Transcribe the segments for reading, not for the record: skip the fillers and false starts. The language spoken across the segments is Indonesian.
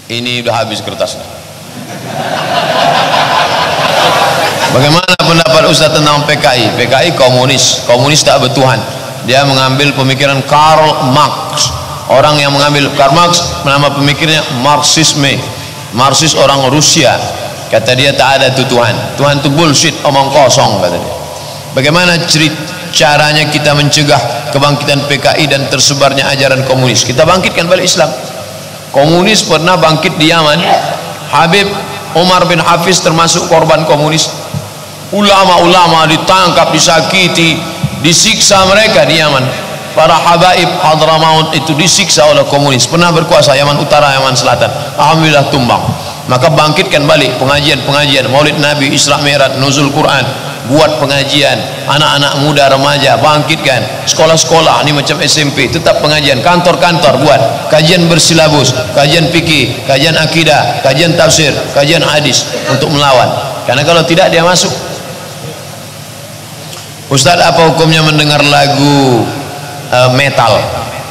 Ini udah habis kertasnya. Bagaimana pendapat Ustaz tentang PKI? PKI komunis, komunis tak bertuhan. Dia mengambil pemikiran Karl Marx. Orang yang mengambil Karl Marx, nama pemikirnya Marxisme. Marxis orang Rusia. Kata dia tak ada Tuhan. Tuhan itu bullshit, omong kosong kata dia. Bagaimana caranya kita mencegah kebangkitan PKI dan tersebarnya ajaran komunis? Kita bangkitkan balik Islam. Komunis pernah bangkit di Yaman. Habib Umar bin Hafiz termasuk korban komunis. Ulama-ulama ditangkap, disakiti, disiksa mereka di Yaman. Para habaib Hadramaut itu disiksa oleh komunis. Pernah berkuasa Yaman Utara, Yaman Selatan. Alhamdulillah tumbang. Maka bangkitkan balik pengajian-pengajian, Maulid Nabi, Isra Mi'raj, Nuzul Quran. Buat pengajian, anak-anak muda, remaja bangkitkan, sekolah-sekolah ini macam SMP tetap pengajian, kantor-kantor buat kajian bersilabus, kajian fikih, kajian akidah, kajian tafsir, kajian hadis untuk melawan. Karena kalau tidak dia masuk. Ustaz, apa hukumnya mendengar lagu metal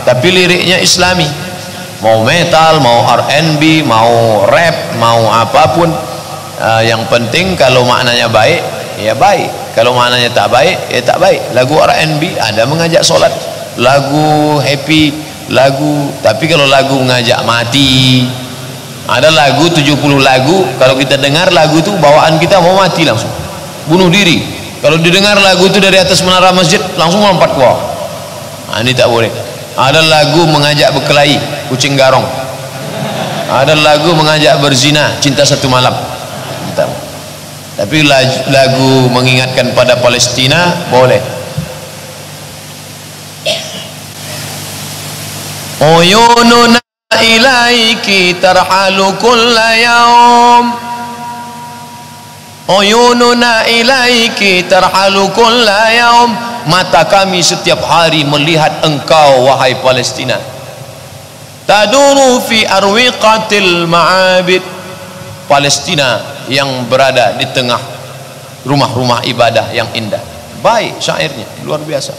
tapi liriknya Islami? Mau metal, mau R&B, mau rap, mau apapun, yang penting kalau maknanya baik ya baik, kalau maknanya tak baik ya tak baik. Lagu R&B ada mengajak solat, lagu happy, lagu, tapi kalau lagu mengajak mati, ada lagu 70 lagu, kalau kita dengar lagu itu bawaan kita mau mati langsung, bunuh diri. Kalau didengar lagu itu dari atas menara masjid langsung lompat ke bawah. Nah, ini tak boleh. Ada lagu mengajak berkelahi, kucing garong. Ada lagu mengajak berzina, cinta satu malam. Entah. Tapi lagu mengingatkan pada Palestina boleh. Uyununa ilaiki tarhalu kulla yaum. Uyununa ilaiki tarhalu kulla yaum. Mata kami setiap hari melihat engkau wahai Palestina. Taduru fi arwiqatil ma'abid. Palestina yang berada di tengah rumah-rumah ibadah yang indah. Baik syairnya, luar biasa.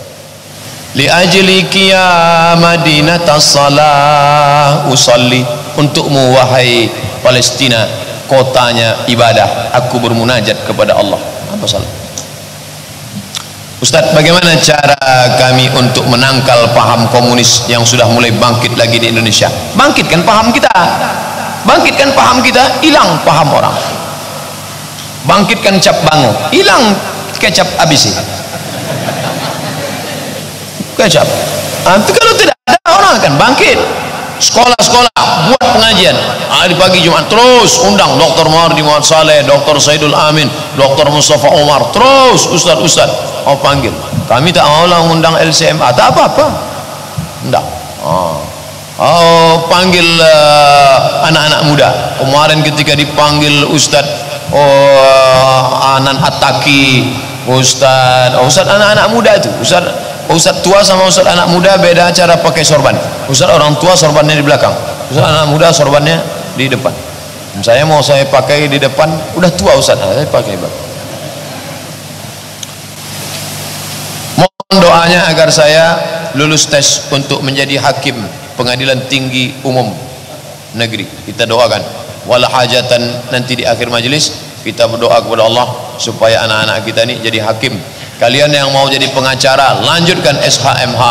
Li ajliki ya madinatas salah usalli. Untukmu wahai Palestina, kotanya ibadah, aku bermunajat kepada Allah. Apa salah? Ustaz, bagaimana cara kami untuk menangkal paham komunis yang sudah mulai bangkit lagi di Indonesia? Bangkitkan paham kita. Bangkitkan paham kita, hilang paham orang. Bangkitkan cap bango, hilang kecap ABC. Kecap. Nanti kalau tidak ada orang akan bangkit. Sekolah-sekolah buat pengajian. Hari pagi Jumat terus undang Dr. Muhardi Muhammad Saleh, Dr. Saidul Amin, Dr. Mustafa Umar, terus ustaz-ustaz. Oh panggil. Kami tak maulah undang LCMA, tak apa-apa. Enggak. Panggil anak-anak muda. Kemarin ketika dipanggil Ustaz Anan Attaki, Ustaz anak-anak muda itu, Ustaz tua sama Ustaz anak muda beda cara pakai sorban. Ustaz orang tua sorbannya di belakang, Ustaz anak muda sorbannya di depan. Saya mau saya pakai di depan, udah tua Ustaz, saya pakai belakang. Mohon doanya agar saya lulus tes untuk menjadi hakim Pengadilan Tinggi Umum Negeri. Kita doakan. Wala hajatan, nanti di akhir majelis kita berdoa kepada Allah supaya anak-anak kita ini jadi hakim. Kalian yang mau jadi pengacara, lanjutkan SHMH.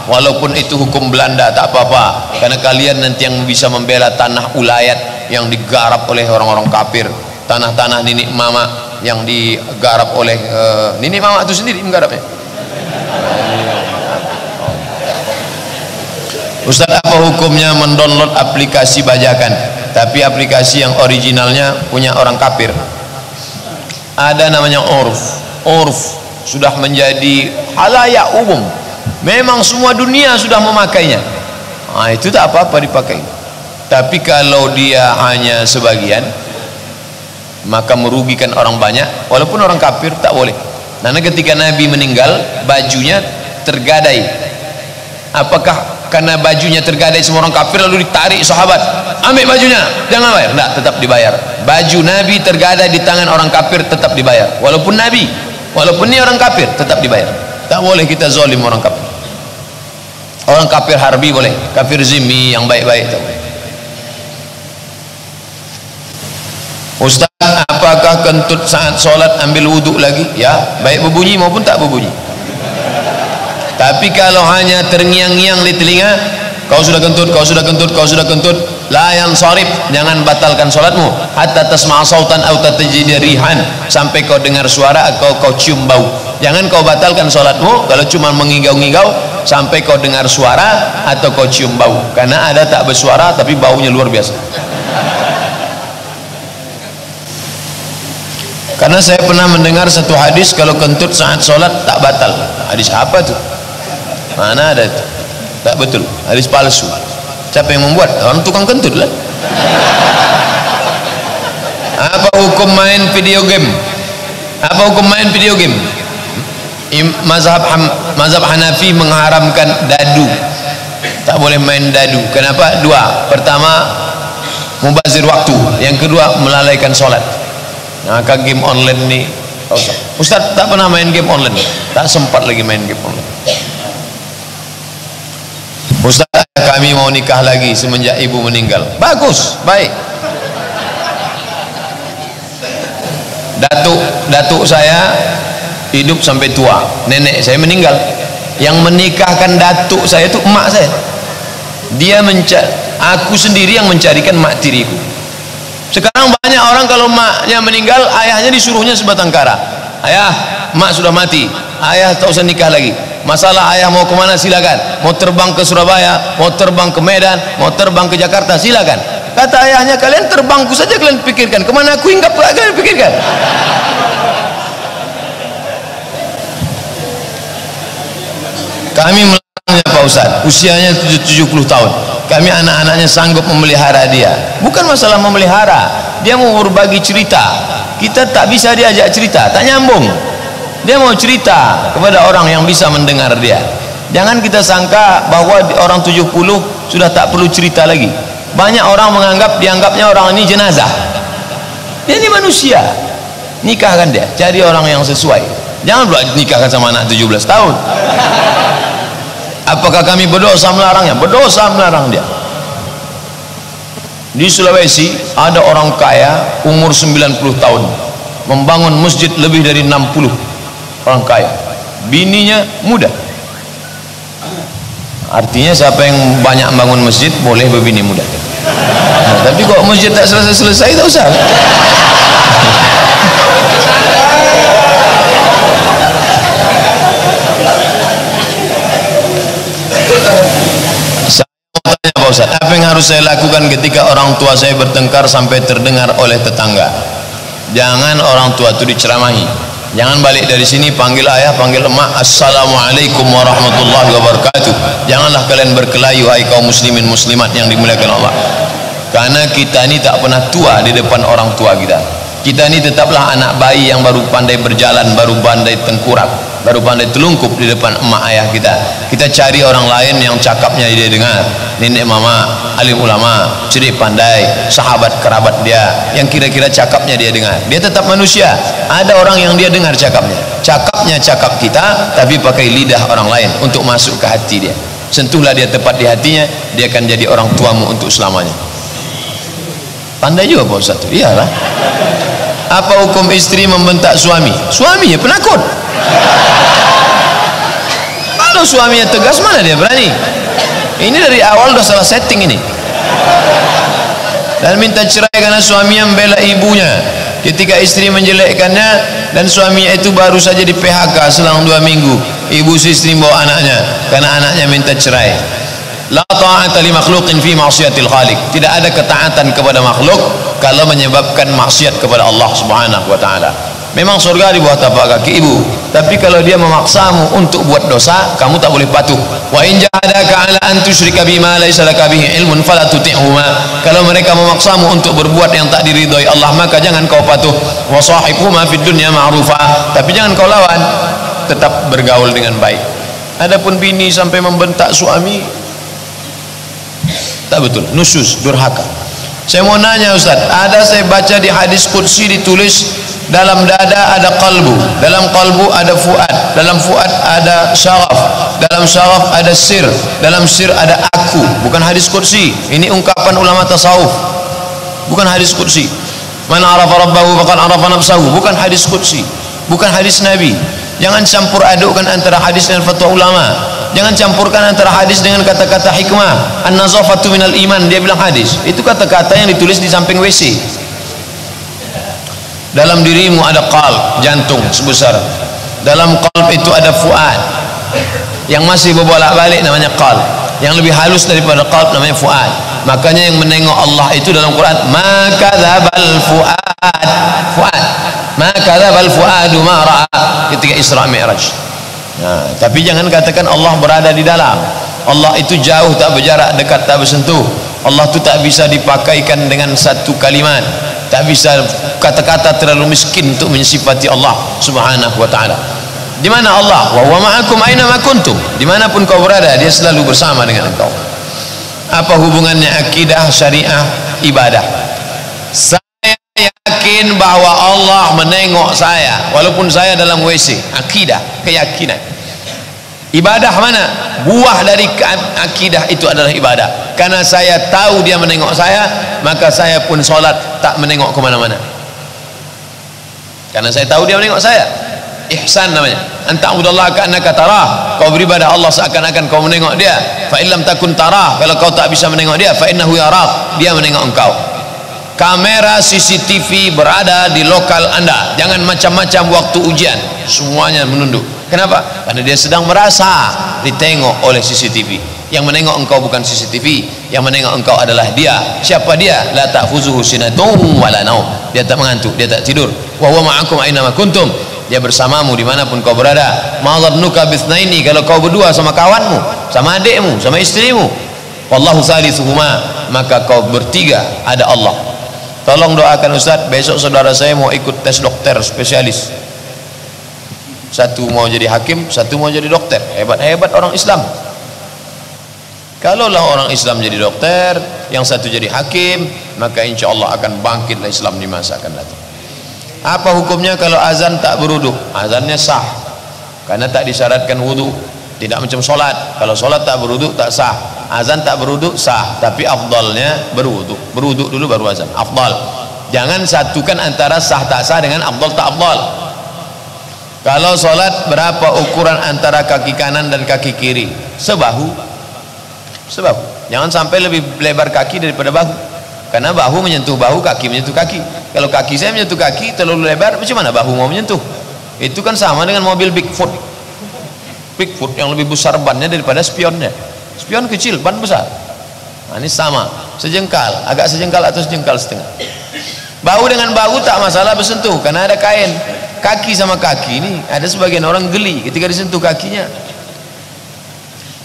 Walaupun itu hukum Belanda tak apa-apa, karena kalian nanti yang bisa membela tanah ulayat yang digarap oleh orang-orang kafir, tanah-tanah Ninik Mama yang digarap oleh Ninik Mama itu sendiri menggarapnya. Ustaz, apa hukumnya mendownload aplikasi bajakan tapi aplikasi yang originalnya punya orang kafir? Ada namanya urf sudah menjadi halayak umum, memang semua dunia sudah memakainya. Itu tak apa-apa dipakai. Tapi kalau dia hanya sebagian, maka merugikan orang banyak. Walaupun orang kafir tak boleh. Karena ketika Nabi meninggal bajunya tergadai. Apakah karena bajunya tergadai semua orang kafir lalu ditarik sahabat, ambil bajunya, jangan bayar? Tidak, tetap dibayar. Baju Nabi tergadai di tangan orang kafir tetap dibayar. Walaupun Nabi, walaupun ini orang kafir tetap dibayar. Tak boleh kita zalim orang kafir. Orang kafir harbi boleh, kafir zimmi yang baik-baik tak boleh. Ustaz, apakah kentut saat sholat ambil wuduk lagi? Ya, baik berbunyi maupun tak berbunyi. Tapi kalau hanya terngiang-ngiang di telinga, kau sudah kentut, kau sudah kentut, kau sudah kentut, la yansarif, jangan batalkan sholatmu hatta tasma'a sautan aw tatajida rihan, sampai kau dengar suara atau kau cium bau. Jangan kau batalkan sholatmu kalau cuma mengigau-ngigau sampai kau dengar suara atau kau cium bau, karena ada tak bersuara tapi baunya luar biasa. Karena saya pernah mendengar satu hadis kalau kentut saat sholat tak batal. Hadis apa tuh? Mana ada itu? Tak betul, hadis palsu. Siapa yang membuat? Orang tukang kentut lah. Apa hukum main video game? Apa hukum main video game? Mazhab Hanafi mengharamkan dadu. Tak boleh main dadu. Kenapa? Dua. Pertama, mubazir waktu. Yang kedua, melalaikan sholat. Maka game online ni, Ustaz tak pernah main game online, tak sempat lagi main game online. Ustaz, kami mau nikah lagi semenjak ibu meninggal. Bagus, baik. Datuk saya hidup sampai tua, nenek saya meninggal. Yang menikahkan datuk saya itu emak saya. Dia aku sendiri yang mencarikan mak tiriku. Sekarang banyak orang kalau maknya meninggal, ayahnya disuruhnya sebatang kara. Ayah, mak sudah mati, ayah tak usah nikah lagi. Masalah ayah mau kemana silakan, mau terbang ke Surabaya, mau terbang ke Medan, mau terbang ke Jakarta silakan. Kata ayahnya, kalian terbangku saja kalian pikirkan, kemana aku hinggap kalian pikirkan. Kami melarangnya Pak Ustaz, usianya 70 tahun. Kami anak-anaknya sanggup memelihara dia. Bukan masalah memelihara, dia mau berbagi cerita, kita tak bisa diajak cerita, tak nyambung. Dia mau cerita kepada orang yang bisa mendengar dia. Jangan kita sangka bahwa orang 70 sudah tak perlu cerita lagi. Banyak orang dianggapnya orang ini jenazah. Dia ini manusia. Nikahkan dia, cari orang yang sesuai. Jangan pula nikahkan sama anak 17 tahun. Apakah kami berdosa melarangnya? Berdosa melarang dia. Di Sulawesi ada orang kaya umur 90 tahun membangun masjid lebih dari 60. Orang kaya, bininya muda. Artinya siapa yang banyak bangun masjid boleh berbini muda. Nah, tapi kok masjid tak selesai-selesai, tak usah. Pak Ustaz, apa yang harus saya lakukan ketika orang tua saya bertengkar sampai terdengar oleh tetangga? Jangan orang tua itu diceramahi. Jangan balik dari sini panggil ayah, panggil emak, assalamualaikum warahmatullahi wabarakatuh. Janganlah kalian berkelahi, hai kaum muslimin muslimat yang dimuliakan Allah. Karena kita ini tak pernah tua di depan orang tua kita. Kita ini tetaplah anak bayi yang baru pandai berjalan, baru pandai tengkurap, baru pandai telungkup di depan emak ayah kita. Kita cari orang lain yang cakapnya dia dengar, nenek mama, alim ulama, cerdik pandai, sahabat kerabat dia, yang kira-kira cakapnya dia dengar. Dia tetap manusia. Ada orang yang dia dengar cakapnya cakap kita, tapi pakai lidah orang lain untuk masuk ke hati dia. Sentuhlah dia tepat di hatinya, dia akan jadi orang tuamu untuk selamanya. Pandai juga Pak Ustaz. Iyalah. Apa hukum istri membentak suami? Suaminya penakut. Kalau suaminya tegas, mana dia berani? Ini dari awal sudah salah setting ini. Dan minta cerai karena suaminya membela ibunya ketika istri menjelekkannya, dan suaminya itu baru saja di PHK selang 2 minggu. Ibu si istri bawa anaknya karena anaknya minta cerai. La ta'ata li makhluqin fi ma'siyatil khaliq. Tidak ada ketaatan kepada makhluk kalau menyebabkan maksiat kepada Allah Subhanahu wa taala. Memang surga di bawah tapak kaki ibu, tapi kalau dia memaksamu untuk buat dosa, kamu tak boleh patuh. Wa in jahadaka 'ala an tusyrika bima laysa laka bihi ilmun fala tuti'huma. Kalau mereka memaksamu untuk berbuat yang tak diridhoi Allah, maka jangan kau patuh. Wa sahibhuma fid dunya ma'rufa. Tapi jangan kau lawan, tetap bergaul dengan baik. Adapun bini sampai membentak suami, tak betul, nusyuz, durhaka. Saya mau nanya Ustaz, ada saya baca di hadis qudsi ditulis dalam dada ada qalbu, dalam qalbu ada fuad, dalam fuad ada syaraf, dalam syaraf ada sir, dalam sir ada aku. Bukan hadis qudsi, ini ungkapan ulama tasawuf, bukan hadis qudsi. Man arafa rabbahu faqad arafa nafsahu. Bukan hadis qudsi, bukan hadis Nabi. Jangan campur adukkan antara hadis dengan fatwa ulama. Jangan campurkan antara hadis dengan kata-kata hikmah. An-nazafatu minal iman, dia bilang hadis. Itu kata-kata yang ditulis di samping WC. Dalam dirimu ada qalb, jantung sebesar. Dalam qalb itu ada fuad yang masih berbolak-balik, namanya qalb. Yang lebih halus daripada qalb namanya fuad. Makanya yang menengok Allah itu dalam Quran, ma kadzabal fuad. Fuad. Ma kadzabal fuadu ma ra'a, ketika Isra Mi'raj. Nah, tapi jangan katakan Allah berada di dalam. Allah itu jauh tak berjarak, dekat tak bersentuh. Allah itu tak bisa dipakaikan dengan satu kalimat. Tak bisa kata-kata terlalu miskin untuk mensifati Allah Subhanahu wa taala. Di mana Allah? Wa huwa ma'akum aina ma kuntum. Dimanapun kau berada, dia selalu bersama dengan engkau. Apa hubungannya akidah, syariah, ibadah? Saya yakin bahwa Allah menengok saya walaupun saya dalam WC. Akidah, keyakinan. Ibadah mana? Buah dari akidah itu adalah ibadah. Karena saya tahu dia menengok saya, maka saya pun solat tak menengok kemana-mana. Karena saya tahu dia menengok saya. Ihsan namanya. Anta'budallaha ka'annaka tarah. Kau beribadah Allah seakan-akan kau menengok dia. Fa illam takun tarah, kalau kau tak bisa menengok dia, fa innahu yarak, dia menengok engkau. Kamera CCTV berada di lokal Anda. Jangan macam-macam waktu ujian, semuanya menunduk. Kenapa? Karena dia sedang merasa ditengok oleh CCTV. Yang menengok engkau bukan CCTV, yang menengok engkau adalah dia. Siapa dia? La ta'khuzuhu sinatun wala naum. Dia tak mengantuk, dia tak tidur. Wa huwa ma'akum aina ma kuntum. Dia bersamamu dimanapun kau berada. Ma dhannuka bitsnaini, kalau kau berdua sama kawanmu, sama adikmu, sama istrimu. Wallahu thalithuhuma, maka kau bertiga ada Allah. Tolong doakan Ustaz, besok saudara saya mau ikut tes dokter spesialis. Satu mau jadi hakim, satu mau jadi dokter. Hebat-hebat orang Islam. Kalaulah orang Islam jadi dokter, yang satu jadi hakim, maka insya Allah akan bangkitlah Islam di masa akan datang. Apa hukumnya kalau azan tak berwudu? Azannya sah, karena tak disyaratkan wudu. Tidak macam solat. Kalau solat tak berwudu tak sah. Azan tak berwudu sah, tapi afdalnya berwudu. Berwudu dulu baru azan. Afdal. Jangan satukan antara sah tak sah dengan afdal tak afdal. Kalau solat, berapa ukuran antara kaki kanan dan kaki kiri? Sebahu. Sebahu. Jangan sampai lebih lebar kaki daripada bahu. Karena bahu menyentuh bahu, kaki menyentuh kaki. Kalau kaki saya menyentuh kaki terlalu lebar, macam mana bahu mau menyentuh? Itu kan sama dengan mobil Bigfoot. Bigfoot yang lebih besar bannya daripada spionnya. Spion kecil, ban besar. Nah, ini sama, sejengkal, agak sejengkal atau sejengkal setengah. Bahu dengan bahu tak masalah bersentuh, karena ada kain. Kaki sama kaki ini ada sebagian orang geli ketika disentuh kakinya.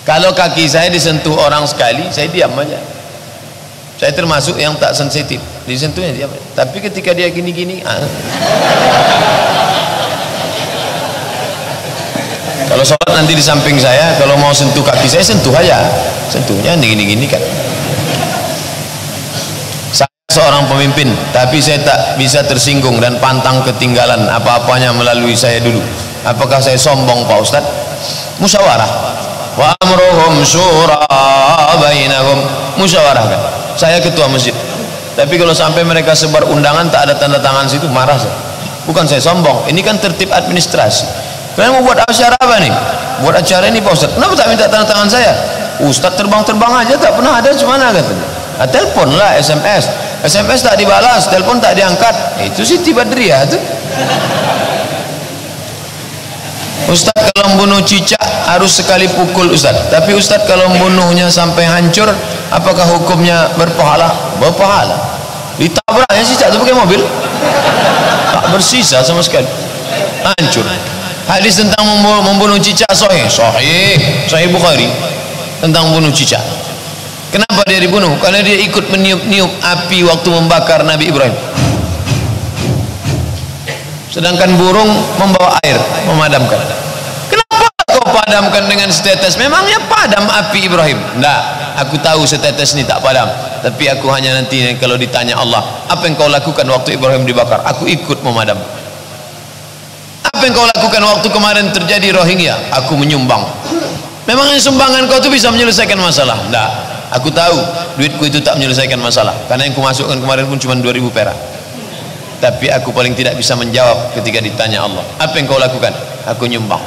Kalau kaki saya disentuh orang sekali, saya diam aja. Saya termasuk yang tak sensitif, disentuhnya diam aja. Tapi ketika dia gini-gini, kalau sholat nanti di samping saya, kalau mau sentuh kaki saya, sentuh aja. Sentuhnya gini-gini kan. Saya seorang pemimpin, tapi saya tak bisa tersinggung dan pantang ketinggalan apa-apanya melalui saya dulu. Apakah saya sombong Pak Ustadz? Musyawarah. Wa amruhum syura bainahum. Musyawarahkan. Saya ketua masjid. Tapi kalau sampai mereka sebar undangan tak ada tanda tangan situ, marah saya. Bukan saya sombong, ini kan tertib administrasi. Kalian mau buat acara apa nih? Buat acara ini Pak Ustadz. Kenapa tak minta tanda tangan saya? Ustadz terbang-terbang aja, tak pernah ada, cemana katanya. Nah, telepon lah, SMS. SMS tak dibalas, telepon tak diangkat. Itu Siti Badriah tuh. Ustadz kalau membunuh cicak harus sekali pukul Ustadz. Tapi Ustadz kalau membunuhnya sampai hancur, apakah hukumnya berpahala? Berpahala. Ditabraknya cicak itu pakai mobil, tak bersisa sama sekali, hancur. Hadis tentang membunuh cicak sahih Bukhari tentang membunuh cicak. Kenapa dia dibunuh? Karena dia ikut meniup-niup api waktu membakar Nabi Ibrahim. Sedangkan burung membawa air memadamkan. Kenapa kau padamkan dengan setetes? Memangnya padam api Ibrahim? Tidak, aku tahu setetes ini tak padam. Tapi aku hanya nanti kalau ditanya Allah, apa yang kau lakukan waktu Ibrahim dibakar? Aku ikut memadam. Apa yang kau lakukan waktu kemarin terjadi Rohingya? Aku menyumbang. Memangnya sumbangan kau itu bisa menyelesaikan masalah? Tidak, aku tahu duitku itu tak menyelesaikan masalah. Karena yang kumasukkan kemarin pun cuma 2.000 perak. tapi aku paling tidak bisa menjawab ketika ditanya Allah, apa yang kau lakukan? Aku nyumbang.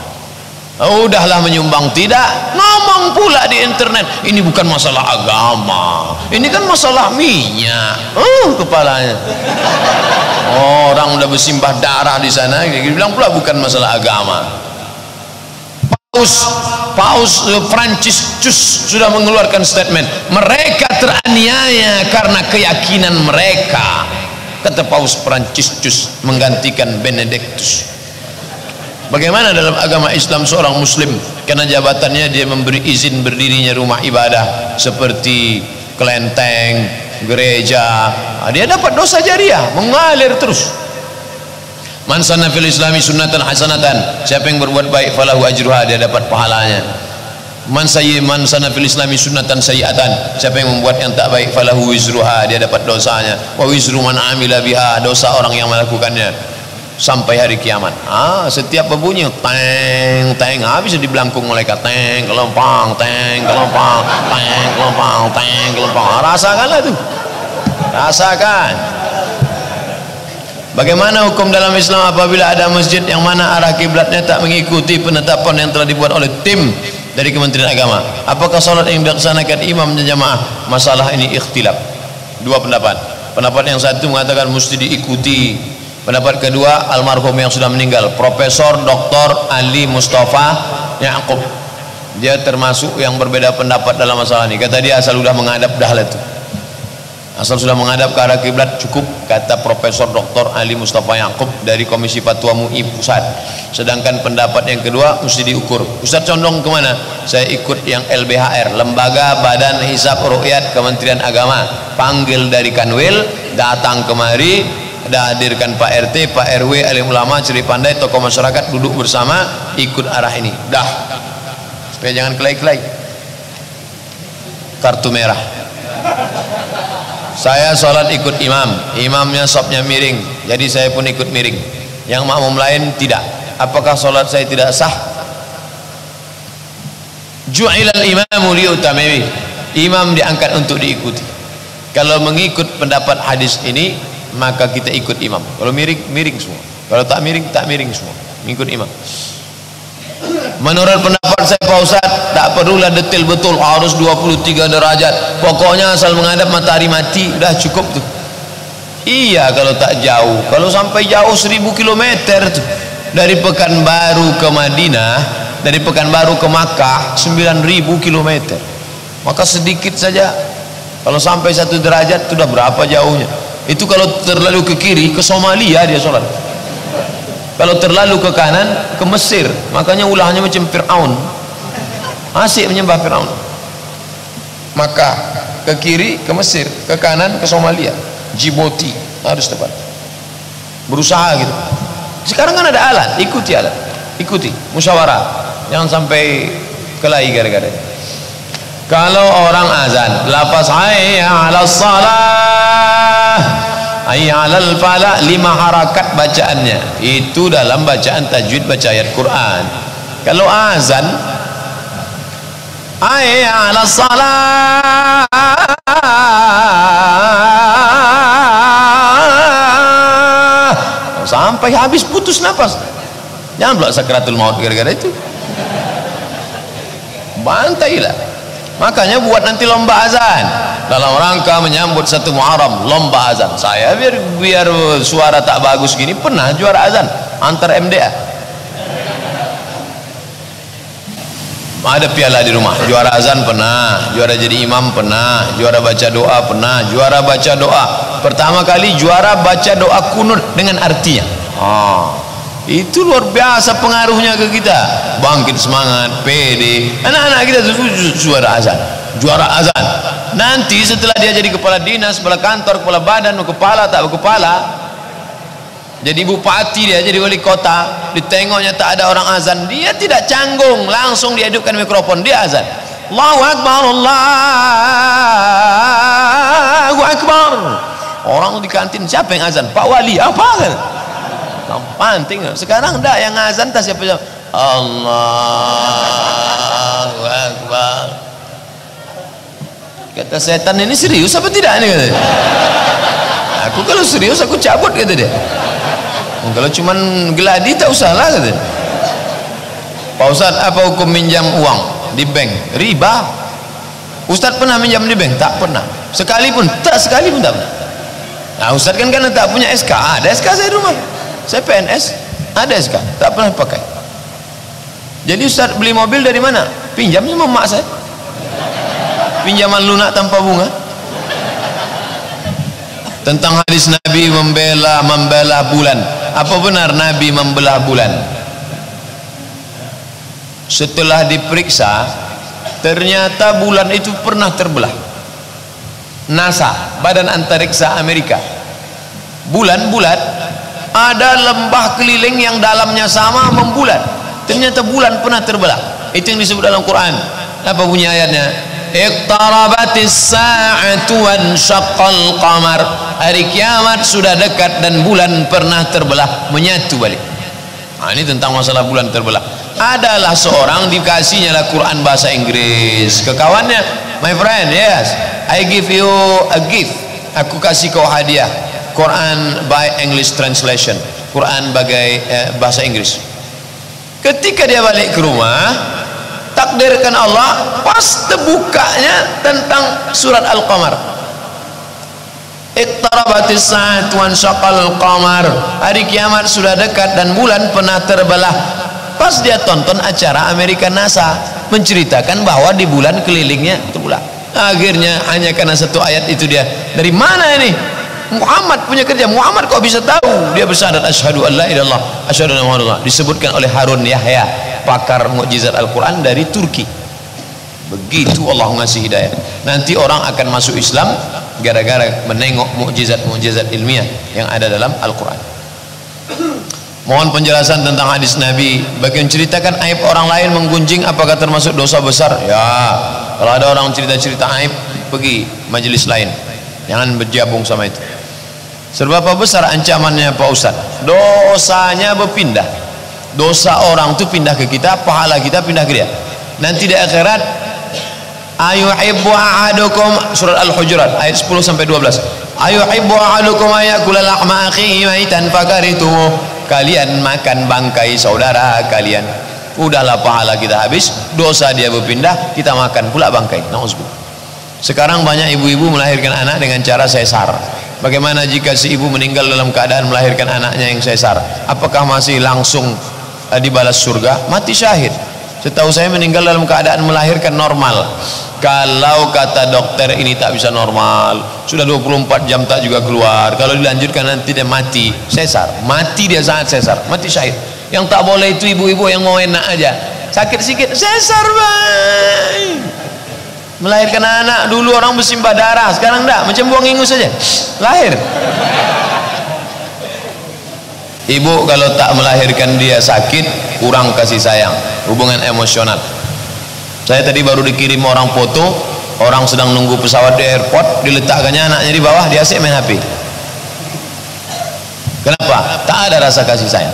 Oh, udahlah menyumbang. Tidak, ngomong pula di internet, ini bukan masalah agama, ini kan masalah minyak. Kepalanya orang udah bersimpah darah di sana, dia bilang pula bukan masalah agama. Paus Franciscus sudah mengeluarkan statement, mereka teraniaya karena keyakinan mereka, kata Paus Franciscus menggantikan Benedictus. Bagaimana dalam agama Islam seorang muslim karena jabatannya dia memberi izin berdirinya rumah ibadah seperti kelenteng, gereja, dia dapat dosa jariah mengalir terus. Man sanna fil islami sunnatan hasanatan, siapa yang berbuat baik falahu ajruha, dia dapat pahalanya. Man sanna fil islami sunnatan sayyi'atan, siapa yang membuat yang tak baik falahu wizruha, dia dapat dosanya. Wa wizru man amila biha, dosa orang yang melakukannya sampai hari kiamat. Setiap berbunyi teng teng, habis di belangkung malaikat, teng kelompang, teng kelompang, teng kelompang, teng kelompang. Rasakanlah tuh, rasakan. Bagaimana hukum dalam Islam apabila ada masjid yang mana arah kiblatnya tak mengikuti penetapan yang telah dibuat oleh tim dari Kementerian Agama? Apakah salat yang dilaksanakan imam dan jamaah? Masalah ini ikhtilaf. Dua pendapat. Pendapat yang satu mengatakan mesti diikuti. Pendapat kedua, almarhum yang sudah meninggal, Profesor Dr. Ali Mustafa Yaakob, dia termasuk yang berbeda pendapat dalam masalah ini. Kata dia asal sudah menghadap dah lah itu. Asal sudah menghadap ke arah kiblat cukup, kata Profesor Dr. Ali Mustafa Yaakob dari Komisi Fatwa MUI Pusat. Sedangkan pendapat yang kedua mesti diukur. Ustaz condong kemana? Saya ikut yang LBHR, Lembaga Badan Hisab Ruqyat Kementerian Agama. Panggil dari Kanwil, datang kemari, hadirkan Pak RT, Pak RW, alim ulama, ciri pandai, tokoh masyarakat, duduk bersama, ikut arah ini. Dah, supaya jangan kelai-kelai. Kartu merah. Saya sholat ikut imam, imamnya sopnya miring, jadi saya pun ikut miring. Yang makmum lain tidak. Apakah sholat saya tidak sah? Ju'ilal imamu liyutamihi, imam diangkat untuk diikuti. Kalau mengikut pendapat hadis ini, maka kita ikut imam. Kalau miring, miring semua. Kalau tak miring, tak miring semua. Mengikut imam. Menurut pendapat saya Pak Ustaz, tak perlulah detail betul harus 23 derajat, pokoknya asal menghadap matahari mati udah cukup tuh. Iya, kalau tak jauh, kalau sampai jauh 1000 km tuh, dari Pekanbaru ke Madinah, dari Pekanbaru ke Makkah 9000 km, maka sedikit saja. Kalau sampai 1 derajat sudah berapa jauhnya. Itu kalau terlalu ke kiri, ke Somalia dia sholat. Kalau terlalu ke kanan, ke Mesir. Makanya ulahnya macam Fir'aun, asyik menyembah Fir'aun. Maka ke kiri ke Mesir, ke kanan ke Somalia, Djibouti, harus tepat. Berusaha gitu. Sekarang kan ada alat, ikuti alat, ikuti musyawarah, jangan sampai kelahi gara-gara. Kalau orang azan, lafaz hayya 'alas shalah, hayya 'alal falah, 5 harakat bacaannya. Itu dalam bacaan tajwid baca ayat Quran. Kalau azan, hayya 'alas shalah, sampai habis putus nafas. Jangan pula sakratul maut gara-gara itu. Bantailah. Makanya buat nanti lomba azan dalam rangka menyambut 1 Muharram, lomba azan. Saya biar suara tak bagus gini pernah juara azan antar MDA. Ada piala di rumah, juara azan pernah, juara jadi imam pernah, juara baca doa pernah, juara baca doa pertama kali, juara baca doa kunut dengan artinya. Itu luar biasa pengaruhnya ke kita, bangkit semangat, pede. Anak-anak kita juara azan. Nanti setelah dia jadi kepala dinas, kepala kantor, kepala badan, kepala tak kepala, jadi bupati, dia jadi wali kota, ditengoknya tak ada orang azan, dia tidak canggung, langsung dihidupkan mikrofon, dia azan. Allahu Akbar, Allahu Akbar. Orang di kantin, siapa yang azan? Pak Wali, apa kan? Penting. Sekarang enggak, yang azan tak siapa? Allahu Akbar. Kata setan ini serius apa tidak ini? Aku kalau serius aku cabut, kata dia. Kalau cuman geladi tak usah lah, kata dia. Pak Ustaz, apa hukum minjam uang di bank? Riba. Ustaz pernah minjam di bank? Tak pernah. Sekali pun tak pernah. Nah, Ustaz kan karena tak punya SK. Ada SK saya di rumah, saya PNS, ada SK, tak pernah pakai. Jadi Ustaz beli mobil dari mana? Pinjam sama mak saya, pinjaman lunak tanpa bunga. Tentang hadis Nabi membelah bulan, apa benar Nabi membelah bulan? Setelah diperiksa, ternyata bulan itu pernah terbelah. NASA, Badan Antariksa Amerika, bulan bulat, ada lembah keliling yang dalamnya sama membulat. Ternyata bulan pernah terbelah. Itu yang disebut dalam Quran. Apa bunyi ayatnya? Iqtarabatis sa'atu wanshaqqal qamar. Hari kiamat sudah dekat dan bulan pernah terbelah, menyatu balik. Nah, ini tentang masalah bulan terbelah. Adalah seorang dikasihnya lah Quran bahasa Inggris ke kawannya. My friend, yes, I give you a gift. Aku kasih kau hadiah Quran by English translation, Quran bagai bahasa Inggris. Ketika dia balik ke rumah, takdirkan Allah, pas terbukanya tentang surat Al-Qamar. Iqtarabatis sa'atu wanshaqqal qamar. Hari kiamat sudah dekat dan bulan pernah terbelah. Pas dia tonton acara Amerika NASA menceritakan bahwa di bulan kelilingnya terbelah. Akhirnya hanya karena satu ayat itu dia, dari mana ini? Muhammad punya kerja. Muhammad kok bisa tahu? Dia bersyahadat asyhadu an la ilaha illallah asyhadu anna muhammadar rasulullah. Disebutkan oleh Harun Yahya, pakar mukjizat Al-Quran dari Turki. Begitu Allah ngasih hidayah. Nanti orang akan masuk Islam gara-gara menengok mukjizat ilmiah yang ada dalam Al-Quran. Mohon penjelasan tentang hadis Nabi bagi menceritakan aib orang lain menggunjing, apakah termasuk dosa besar? Ya, kalau ada orang cerita-cerita aib, pergi majelis lain, jangan bergabung sama itu. Seberapa besar ancamannya Pak Ustaz? Dosanya berpindah. Dosa orang itu pindah ke kita, pahala kita pindah ke dia. Nanti di akhirat, ayuhibbu ahadukum, surat Al-Hujurat ayat 10 sampai 12. Ayuhibbu ahadukum ayakula lahma akhihi maitan fakarituh. Kalian makan bangkai saudara kalian. Udahlah pahala kita habis, dosa dia berpindah, kita makan pula bangkai. Nauzubillah. Sekarang banyak ibu-ibu melahirkan anak dengan cara sesar. Bagaimana jika si ibu meninggal dalam keadaan melahirkan anaknya yang sesar? Apakah masih langsung dibalas surga? Mati syahid. Setahu saya meninggal dalam keadaan melahirkan normal. Kalau kata dokter ini tak bisa normal, sudah 24 jam tak juga keluar, kalau dilanjutkan nanti dia mati sesar. Mati dia saat sesar, mati syahid. Yang tak boleh itu ibu-ibu yang mau enak aja, sakit sikit sesar bang. Melahirkan anak dulu orang bersimbah darah, sekarang enggak, macam buang ingus saja lahir. Ibu kalau tak melahirkan dia sakit, kurang kasih sayang, hubungan emosional. Saya tadi baru dikirim orang foto, orang sedang nunggu pesawat di airport, diletakkannya anaknya di bawah, dia asyik main HP. Kenapa? Tak ada rasa kasih sayang.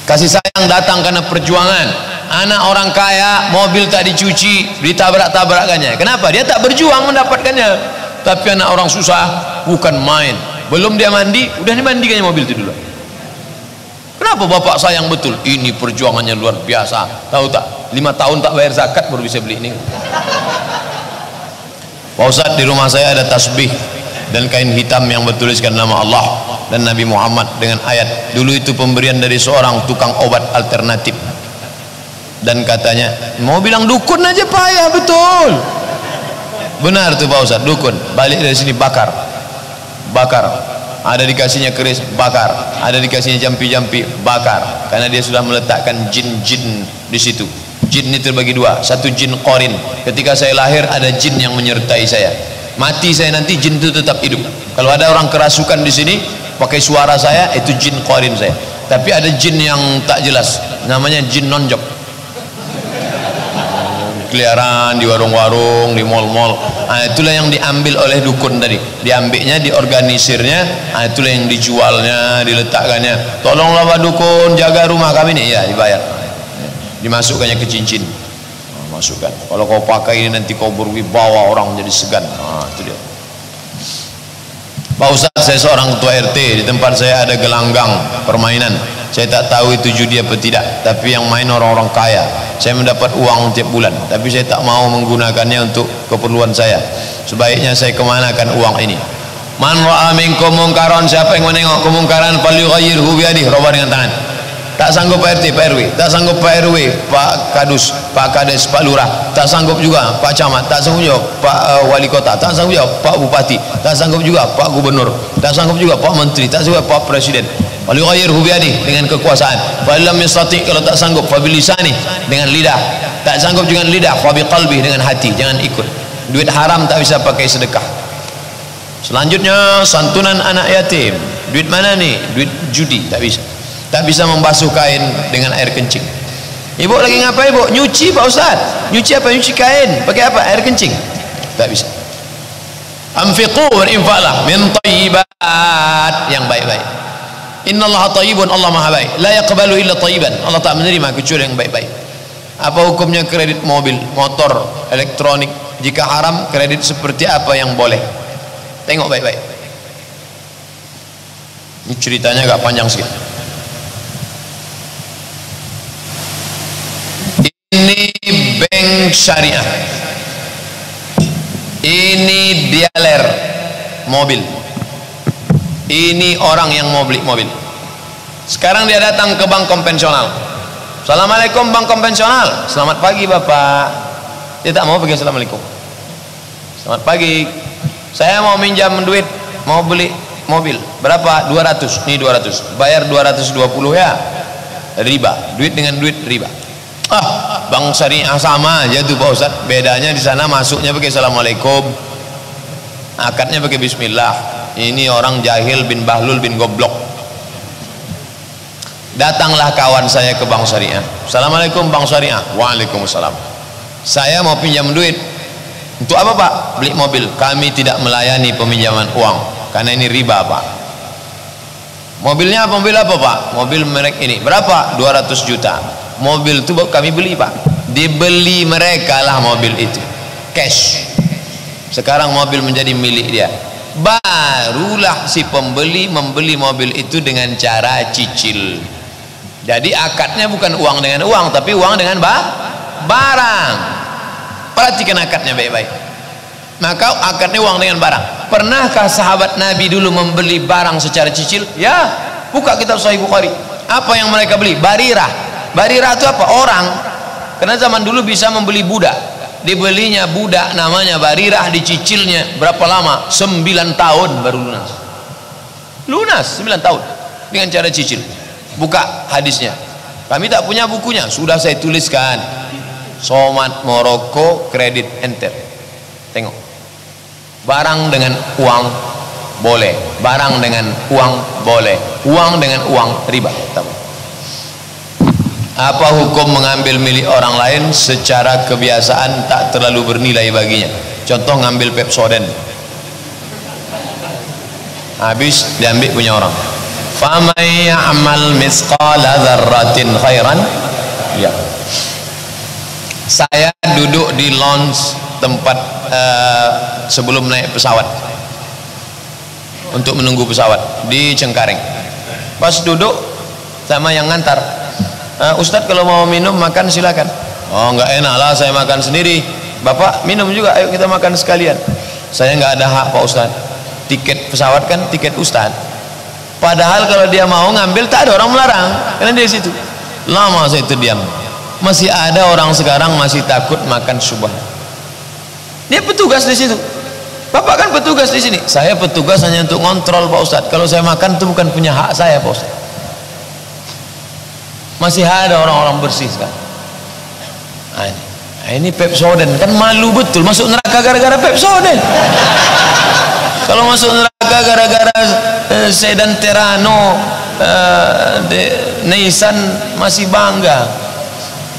Kasih sayang datang karena perjuangan. Anak orang kaya, mobil tak dicuci, ditabrak-tabrakannya. Kenapa? Dia tak berjuang mendapatkannya. Tapi anak orang susah, bukan main. Belum dia mandi, udah dimandikannya mobil itu dulu. Kenapa bapak sayang betul? Ini perjuangannya luar biasa. Tahu tak? 5 tahun tak bayar zakat baru bisa beli ini. Pak Ustaz, di rumah saya ada tasbih dan kain hitam yang bertuliskan nama Allah dan Nabi Muhammad dengan ayat. Dulu itu pemberian dari seorang tukang obat alternatif. Dan katanya, mau bilang dukun aja payah betul. Benar tuh Pak Ustaz, dukun. Balik dari sini bakar. Ada dikasihnya keris, bakar. Ada dikasihnya jampi-jampi, bakar. Karena dia sudah meletakkan jin-jin di situ. Jin ini terbagi dua. Satu jin qarin. Ketika saya lahir ada jin yang menyertai saya. Mati saya nanti jin itu tetap hidup. Kalau ada orang kerasukan di sini pakai suara saya, itu jin qarin saya. Tapi ada jin yang tak jelas, namanya jin nonjok. Keliaran di warung-warung, di mal-mal. Nah, itulah yang diambil oleh dukun tadi. Diambilnya, diorganisirnya. Nah, itulah yang dijualnya, diletakkannya. Tolonglah Pak Dukun, jaga rumah kami nih. Ya, dibayar. Dimasukkannya ke cincin. Nah, masukkan. Kalau kau pakai ini nanti kau berwibawa, orang menjadi segan. Nah, itu dia. Pak Ustadz, saya seorang ketua RT, di tempat saya ada gelanggang permainan. Saya tak tahu itu judi apa tidak, tapi yang main orang-orang kaya. Saya mendapat uang tiap bulan, tapi saya tak mau menggunakannya untuk keperluan saya. Sebaiknya saya kemanakan uang ini? Man ra'a minkum mungkaran, siapa yang menengok kemungkaran, falyughayyirhu biyadihi, rubah dengan tangan. Tak sanggup Pak RT, Pak RW, tak sanggup Pak RW, Pak Kadus, Pak Kades, Pak Lurah, tak sanggup juga Pak Camat, tak sanggup juga Pak Wali Kota, tak sanggup juga Pak Bupati, tak sanggup juga Pak Gubernur, tak sanggup juga Pak Menteri, tak sanggup Pak Presiden. Falyughayyirhu biyadihi, dengan kekuasaan. Fa lam yastati', kalau tak sanggup, fa bilisani, dengan lidah. Tak sanggup dengan lidah, fa biqalbi, dengan hati. Jangan ikut. Duit haram tak bisa pakai sedekah. Selanjutnya santunan anak yatim. Duit mana nih? Duit judi, tak bisa. Tak bisa membasuh kain dengan air kencing. Ibu lagi ngapain, ibu? Nyuci Pak Ustaz. Nyuci apa? Nyuci kain. Pakai apa? Air kencing. Tak bisa. Anfiqu, berinfaklah min thayyibat, yang baik-baik. Innallaha thayyibun, Allah maha baik. La yaqbalu illa thayyiban, Allah tak menerima kecuali yang baik-baik. Apa hukumnya kredit mobil, motor, elektronik? Jika haram, kredit seperti apa yang boleh? Tengok baik-baik. Ini ceritanya agak panjang sedikit. Ini bank syariah, ini dealer mobil, ini orang yang mau beli mobil. Sekarang dia datang ke bank konvensional. Assalamualaikum bank konvensional. Selamat pagi Bapak. Dia tak mau pergi assalamualaikum. Selamat pagi, saya mau minjam duit, mau beli mobil. Berapa? 200. Nih 200, bayar 220 ya. Riba, duit dengan duit riba. Bank syariah sama aja tuh Pak Ustaz. Bedanya di sana masuknya pakai assalamualaikum, akadnya pakai bismillah. Ini orang jahil bin bahlul bin goblok. Datanglah kawan saya ke bank syariah. Assalamualaikum bank syariah. Waalaikumsalam. Saya mau pinjam duit. Untuk apa Pak? Beli mobil. Kami tidak melayani peminjaman uang karena ini riba Pak. Mobilnya mobil apa Pak? Mobil merek ini. Berapa? 200 juta. Mobil itu kami beli Pak. Dibeli mereka lah mobil itu, cash. Sekarang mobil menjadi milik dia. Barulah si pembeli membeli mobil itu dengan cara cicil. Jadi akadnya bukan uang dengan uang, tapi uang dengan barang. Perhatikan akadnya baik-baik. Maka akadnya uang dengan barang. Pernahkah sahabat Nabi dulu membeli barang secara cicil? Ya, buka kitab Sahih Bukhari. Apa yang mereka beli? Barirah. Barirah itu apa? Orang. Karena zaman dulu bisa membeli budak. Dibelinya budak namanya Barirah, dicicilnya berapa lama? 9 tahun baru lunas. Lunas 9 tahun dengan cara cicil. Buka hadisnya. Kami tak punya bukunya, sudah saya tuliskan. Somat Moroko kredit enter. Tengok. Barang dengan uang boleh, barang dengan uang boleh, uang dengan uang riba. Tahu? Apa hukum mengambil milik orang lain secara kebiasaan tak terlalu bernilai baginya? Contoh ngambil Pepsodent, habis diambil punya orang. Famay ya'mal misqala dzarratin khairan ya. Saya duduk di lounge tempat sebelum naik pesawat untuk menunggu pesawat di Cengkareng. Pas duduk sama yang ngantar, Ustadz kalau mau minum makan silakan. Oh enggak enak lah saya makan sendiri. Bapak minum juga, ayo kita makan sekalian. Saya enggak ada hak Pak Ustadz. Tiket pesawat kan tiket Ustadz. Padahal kalau dia mau ngambil tak ada orang melarang, karena dia di situ. Lama saya terdiam. Masih ada orang sekarang masih takut makan syubhat. Dia petugas di situ. Bapak kan petugas di sini. Saya petugas hanya untuk ngontrol Pak Ustadz. Kalau saya makan itu bukan punya hak saya Pak Ustadz. Masih ada orang-orang bersih sekarang. Ini Pepsodent kan malu betul masuk neraka gara-gara Pepsodent. Kalau masuk neraka gara-gara sedan Terrano, Nissan masih bangga.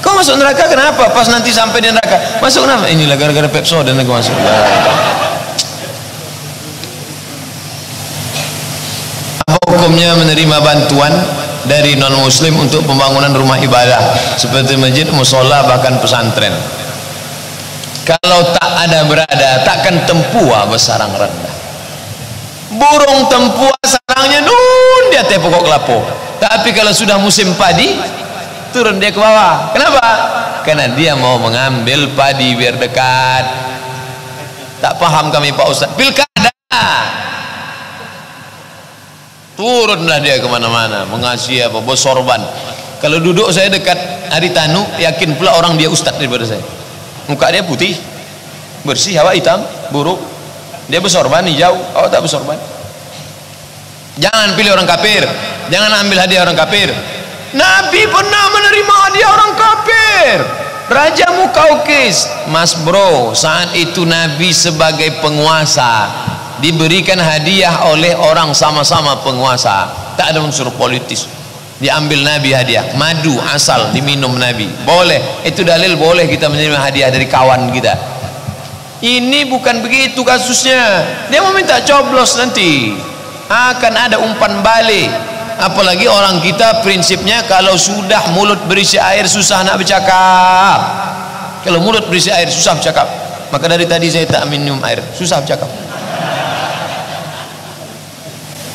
Kau masuk neraka kenapa? Pas nanti sampai di neraka masuk kenapa? Inilah gara-gara Pepsodent aku masuk. Apa hukumnya menerima bantuan dari non muslim untuk pembangunan rumah ibadah seperti masjid, musola, bahkan pesantren? Kalau tak ada berada takkan tempuh besarang rendah. Burung tempua sarangnya nun di atas pokok kelapa, tapi kalau sudah musim padi turun dia ke bawah. Kenapa? Karena dia mau mengambil padi biar dekat. Tak paham kami Pak Ustaz. Pilkada turunlah dia kemana-mana mengasih apa, bos sorban. Kalau duduk saya dekat Haritanu, yakin pula orang dia ustaz daripada saya. Muka dia putih bersih, awak hitam buruk. Dia bersorban hijau, awak tak bersorban. Jangan pilih orang kafir, jangan ambil hadiah orang kafir. Nabi pernah menerima hadiah orang kafir, Raja Mukaukis. Mas bro, saat itu Nabi sebagai penguasa diberikan hadiah oleh orang sama-sama penguasa, tak ada unsur politis. Diambil Nabi hadiah madu asal, diminum Nabi, boleh. Itu dalil boleh kita menerima hadiah dari kawan kita. Ini bukan begitu kasusnya. Dia mau minta coblos, nanti akan ada umpan balik. Apalagi orang kita prinsipnya kalau sudah mulut berisi air susah nak bercakap. Kalau mulut berisi air susah bercakap. Maka dari tadi saya tak minum air, susah bercakap.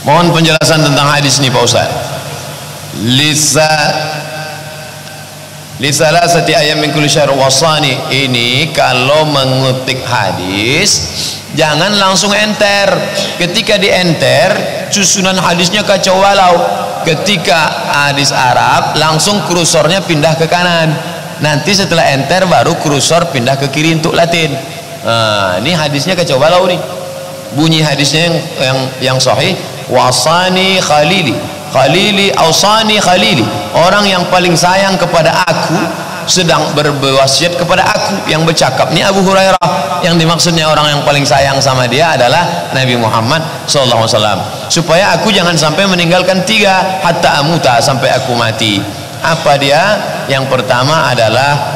Mohon penjelasan tentang hadis ini Pak Ustaz. Lisalasati ayam min kulli syahr wasani, ini kalau mengutip hadis jangan langsung enter. Ketika dienter susunan hadisnya kacau balau. Ketika hadis Arab langsung kursornya pindah ke kanan, nanti setelah enter baru kursor pindah ke kiri untuk Latin. Ini hadisnya kacau balau nih. Bunyi hadisnya yang sahih, wasani khalili, khalili ausani khalili, orang yang paling sayang kepada aku sedang berwasiat kepada aku. Yang bercakap ini Abu Hurairah, yang dimaksudnya orang yang paling sayang sama dia adalah Nabi Muhammad SAW, supaya aku jangan sampai meninggalkan 3 hatta amuta, sampai aku mati. Apa dia? Yang pertama adalah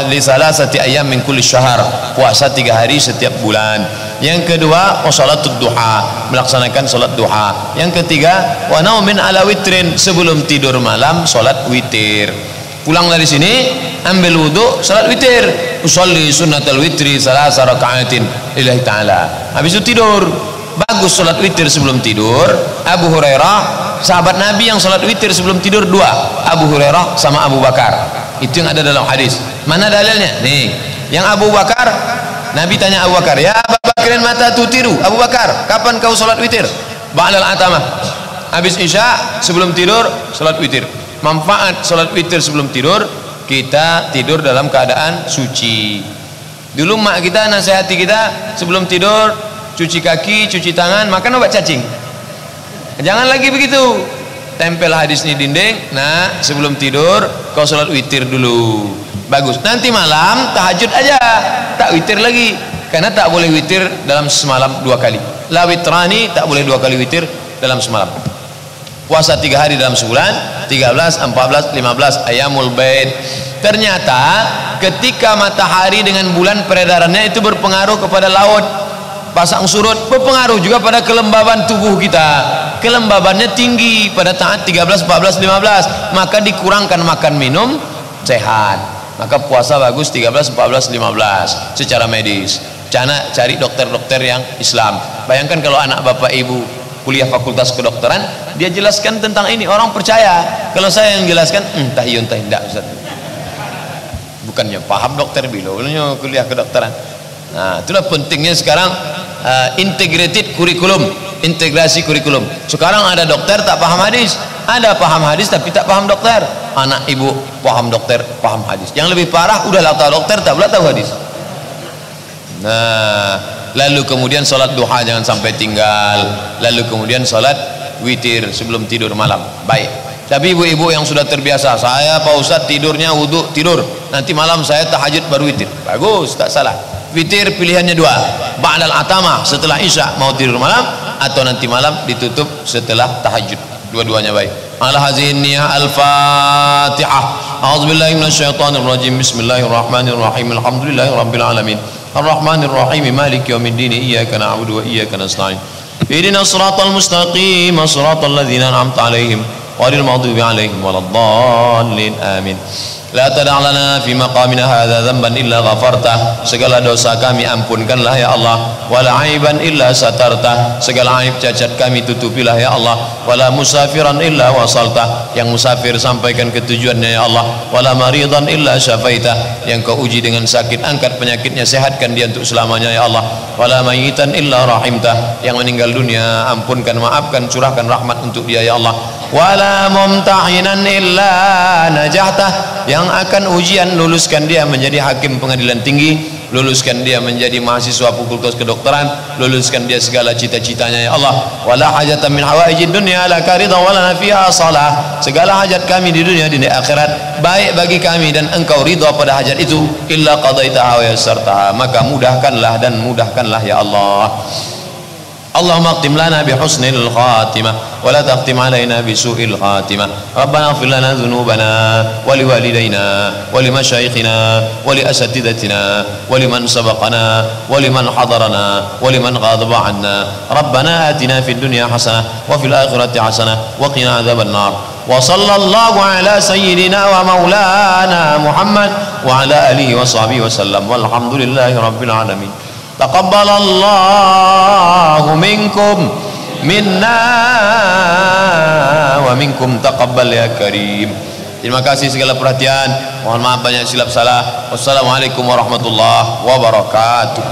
lisalasati ayam min kulli syahr, puasa 3 hari setiap bulan. Yang kedua, sholatud duha, melaksanakan sholat duha. Yang ketiga, wa naumin ala witrin, sebelum tidur malam sholat witir. Pulang dari sini ambil wudu, sholat witir. Usolli sunnatal witri salasa raka'atin lillahi ta'ala. Habis itu tidur. Bagus sholat witir sebelum tidur. Abu Hurairah, sahabat Nabi yang sholat witir sebelum tidur 2, Abu Hurairah sama Abu Bakar. Itu yang ada dalam hadis. Mana dalilnya? Nih, yang Abu Bakar, Nabi tanya Abu Bakar, ya Abu Bakarin mata tutiru, Abu Bakar, kapan kau sholat witir? Ba'dal atamah, habis isya sebelum tidur sholat witir. Manfaat sholat witir sebelum tidur, kita tidur dalam keadaan suci. Dulu mak kita nasihati kita sebelum tidur, cuci kaki, cuci tangan, makan obat cacing. Jangan lagi begitu. Tempel hadis di dinding. Nah, sebelum tidur kau sholat witir dulu. Bagus. Nanti malam tahajud aja, tak witir lagi. Karena tak boleh witir dalam semalam 2 kali. La witrani, tak boleh 2 kali witir dalam semalam. Puasa 3 hari dalam sebulan, 13, 14, 15 ayamul baid. Ternyata ketika matahari dengan bulan peredarannya itu berpengaruh kepada laut, pasang surut, berpengaruh juga pada kelembaban tubuh kita. Kelembabannya tinggi pada saat 13, 14, 15, maka dikurangkan makan minum, sehat. Maka puasa bagus 13, 14, 15 secara medis. Cari dokter-dokter yang Islam. Bayangkan kalau anak bapak ibu kuliah fakultas kedokteran, dia jelaskan tentang ini, orang percaya. Kalau saya yang jelaskan, tahiyun tidak, Ustaz. Bukannya paham dokter bilaunya kuliah kedokteran. Nah, itulah pentingnya sekarang integrated kurikulum, integrasi kurikulum. Sekarang ada dokter tak paham hadis, ada paham hadis tapi tak paham dokter. Anak ibu paham dokter, paham hadis. Yang lebih parah, udah tahu dokter tak pula tahu hadis. Nah, lalu kemudian sholat duha jangan sampai tinggal. Lalu kemudian sholat witir sebelum tidur malam. Baik. Tapi ibu-ibu yang sudah terbiasa, saya Pak Ustaz tidurnya wudu tidur, nanti malam saya tahajud baru witir. Bagus, tak salah. Witir pilihannya 2, ba'dal atama, setelah isya mau tidur malam, atau nanti malam ditutup setelah tahajud. Dua-duanya baik. Ala hazihin niyah al-fatihah. A'udzubillahi minasyaitonir rajim. Bismillahirrahmanirrahim. Alhamdulillahi rabbil alamin. Ar-Rahmanir Rahim. Maliki yaumiddin. Iyyaka na'budu wa iyyaka nasta'in. Ihdinas siratal mustaqim, siratal ladzina an'amta 'alaihim ghairil maghdubi 'alaihim waladdallin. Amin. La tada' lana fi maqamina hadza dhanban illa ghafartah, segala dosa kami ampunkanlah ya Allah. Wala aiban illa satartah, segala aib cacat kami tutupilah ya Allah. Wala musafiran illa wasaltah, yang musafir sampaikan ke tujuannya ya Allah. Wala maridan illa syafaitah, yang kau uji dengan sakit angkat penyakitnya, sehatkan dia untuk selamanya ya Allah. Wala mayitan illa rahimtah, yang meninggal dunia ampunkan, maafkan, curahkan rahmat untuk dia ya Allah. Wala mumtahinan illa najahtah, yang akan ujian luluskan dia menjadi hakim pengadilan tinggi, luluskan dia menjadi mahasiswa fakultas kedokteran, luluskan dia segala cita-citanya ya Allah. Wala hajatan min hawaijid dunya laka ridha wala fiha salah, segala hajat kami di dunia di akhirat baik bagi kami dan engkau ridha pada hajat itu, illa qadaitaha wa yassartaha, maka mudahkanlah dan mudahkanlah ya Allah. Allahumma akhtim lana bihusnil khatimah wa la takhtim alaina bisu'il khatimah. Rabbana ighfir lana dhunubana wa liwalidayna wa limashayikhina wa liasatidatina wa liman sabaqana wa liman hadarana wa liman ghadaba 'anna. Rabbana atina fid dunya hasanah wa fil akhirati hasanah wa qina adzaban nar. Wa sallallahu ala sayyidina wa maulana Muhammad wa ala alihi wa sahbihi wa sallam. Walhamdulillahi rabbil alamin. Taqabbalallahu minkum minna wa minkum taqabbal ya karim. Terima kasih segala perhatian, mohon maaf banyak silap salah. Wassalamualaikum warahmatullahi wabarakatuh.